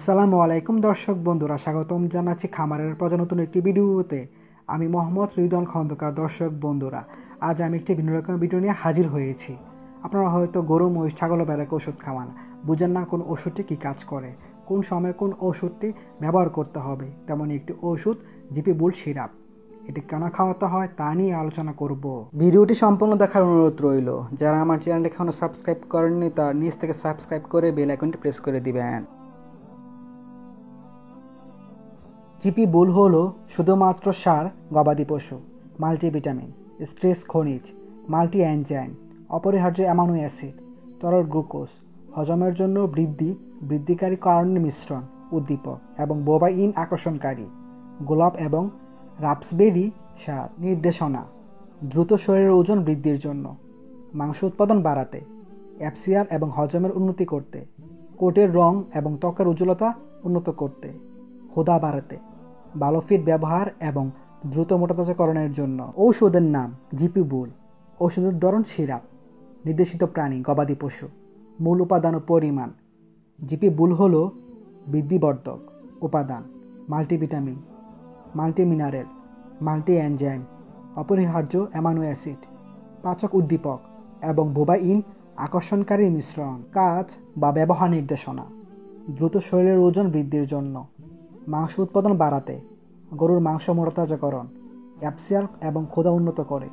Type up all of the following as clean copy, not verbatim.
আসসালামু আলাইকুম দর্শক বন্ধুরা, স্বাগতম জানাচ্ছি খামারের পর নতুন একটি ভিডিওতে। আমি মোহাম্মদ রিদওয়ান খন্দকার। দর্শক বন্ধুরা, আজ আমি একটি ভিন্ন রকম ভিডিও নিয়ে হাজির হয়েছি। আপনারা হয়তো গরু, মহিষ, ছাগল ও ভেড়াকে ওষুধ খাওয়ান, বুঝেন না কোন ওষুধটি কী কাজ করে, কোন সময় কোন ওষুধটি ব্যবহার করতে হবে। তেমনই একটি ওষুধ জিপি বুল সিরাপ, এটি কেন খাওয়াতে হয় তা নিয়ে আলোচনা করব। ভিডিওটি সম্পূর্ণ দেখার অনুরোধ রইল। যারা আমার চ্যানেলটি এখনও সাবস্ক্রাইব করেননি তার নিচ থেকে সাবস্ক্রাইব করে বেল আইকনটি প্রেস করে দিবেন। জিপি বুল হলো শুধুমাত্র সার, গবাদি পশু, মাল্টিভিটামিন, স্ট্রেস খনিজ, মাল্টি এনজাইম, অপরিহার্য অ্যামাইনো অ্যাসিড, তরল গ্লুকোজ, হজমের জন্য বৃদ্ধিকারী কারণের মিশ্রণ, উদ্দীপক এবং বোবাইন আকর্ষণকারী, গোলাপ এবং রাপসবেরি স্বাদ। নির্দেশনা: দ্রুত শরীরের ওজন বৃদ্ধির জন্য, মাংস উৎপাদন বাড়াতে, অ্যাপসিয়াল এবং হজমের উন্নতি করতে, কোটের রং এবং ত্বকের উজ্জ্বলতা উন্নত করতে, ক্ষুধা বাড়াতে, ভালো ফিট ব্যবহার এবং দ্রুত মোটাতাজাকরণের জন্য। ঔষধের নাম: জিপি বুল। ওষুধের ধরন: সিরাপ। নির্দেশিত প্রাণী: গবাদি পশু। মূল উপাদান ও পরিমাণ: জিপি বুল হল বৃদ্ধিবর্ধক উপাদান, মাল্টিভিটামিন, মাল্টিমিনারেল, মাল্টি এনজাইম, অপরিহার্য অ্যামাইনো অ্যাসিড, পাচক উদ্দীপক এবং বোবাইন আকর্ষণকারী মিশ্রণ। কাজ বা ব্যবহার নির্দেশনা: দ্রুত শরীরের ওজন বৃদ্ধির জন্য, মাংস উৎপাদন বাড়াতে, গরুর মাংস মোটাতাজাকরণ, অ্যাপসিয়াল এবং ক্ষুধা উন্নত করে,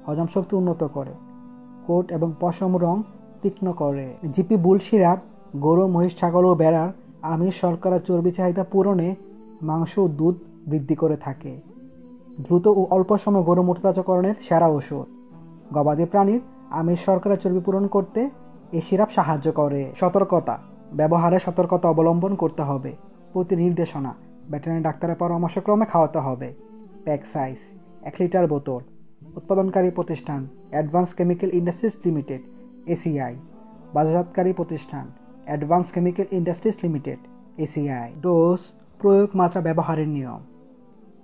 হজম শক্তি উন্নত করে, কোট এবং পশম রং তীক্ষ্ণ করে। জিপি বুল সিরাপ গরু, মহিষ, ছাগল ও ভেড়ার আমিষ, শর্করা, চর্বি চাহিদা পূরণে, মাংস ও দুধ বৃদ্ধি করে থাকে। দ্রুত ও অল্প সময় গরু মোটাতাজাকরণের সেরা ওষুধ। গবাদি প্রাণীর আমিষ, শর্করা, চর্বি পূরণ করতে এই সিরাপ সাহায্য করে। সতর্কতা: ব্যবহারে সতর্কতা অবলম্বন করতে হবে। প্রতি নির্দেশনা: ভেটেরিনারি ডাক্তারের পরামর্শক্রমে খাওয়াতে হবে। প্যাক সাইজ: 1 লিটার বোতল। উৎপাদনকারী প্রতিষ্ঠান: Advance Chemical Industries Limited (ACI). বাজারজাতকারী প্রতিষ্ঠান: Advance Chemical Industries Limited (ACI). Dose, প্রয়োগ, মাত্রা, ব্যবহারের নিয়ম: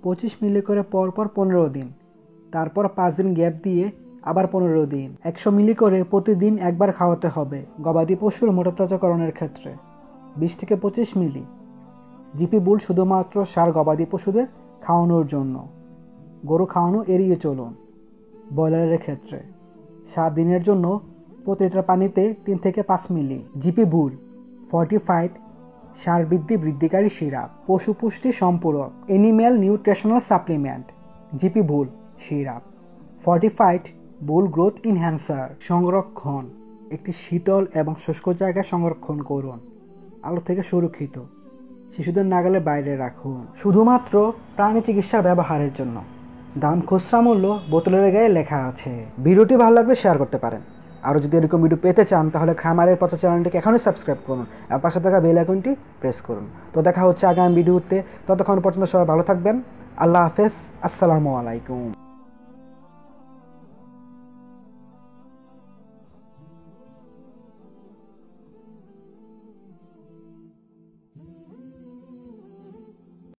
25 মিলি করে পরপর 15 দিন, তারপর 5 দিন গ্যাপ দিয়ে আবার 15 দিন। 100 মিলি করে প্রতিদিন একবার খাওয়াতে হবে। গবাদি পশুর মোটাতাজাকরণের ক্ষেত্রে 20 থেকে 25 মিলি। জিপি বুল শুধুমাত্র সার, গবাদি পশুদের খাওয়ানোর জন্য। গরু খাওয়ানো এড়িয়ে চলুন। ব্রয়লারের ক্ষেত্রে 7 দিনের জন্য প্রতি লিটার পানিতে 3 থেকে 5 মিলি। জিপি বুল ফর্টিফাইড সার বৃদ্ধিকারী সিরাপ, পশু পুষ্টি সম্পূরক, অ্যানিম্যাল নিউট্রিশনাল সাপ্লিমেন্ট। জিপি বুল সিরাপ ফর্টিফাইড বুল গ্রোথ ইনহ্যান্সার। সংরক্ষণ: একটি শীতল এবং শুষ্ক জায়গায় সংরক্ষণ করুন, আলো থেকে সুরক্ষিত। শিশুদের নাগালের বাইরে রাখুন। শুধুমাত্র প্রাণী চিকিৎসার ব্যবহারের জন্য। দাম খুচরা মূল্য বোতলের গায়ে লেখা আছে। ভিডিওটি ভালো লাগলে শেয়ার করতে পারেন। আরও যদি এরকম ভিডিও পেতে চান তাহলে খামারের পথ চ্যানেলটিকে এখনই সাবস্ক্রাইব করুন আর পাশে থাকা বেল আইকনটি প্রেস করুন। তো দেখা হচ্ছে আগামী ভিডিওতে। ততক্ষণ পর্যন্ত সবাই ভালো থাকবেন। আল্লাহ হাফেজ। আসসালামু আলাইকুম।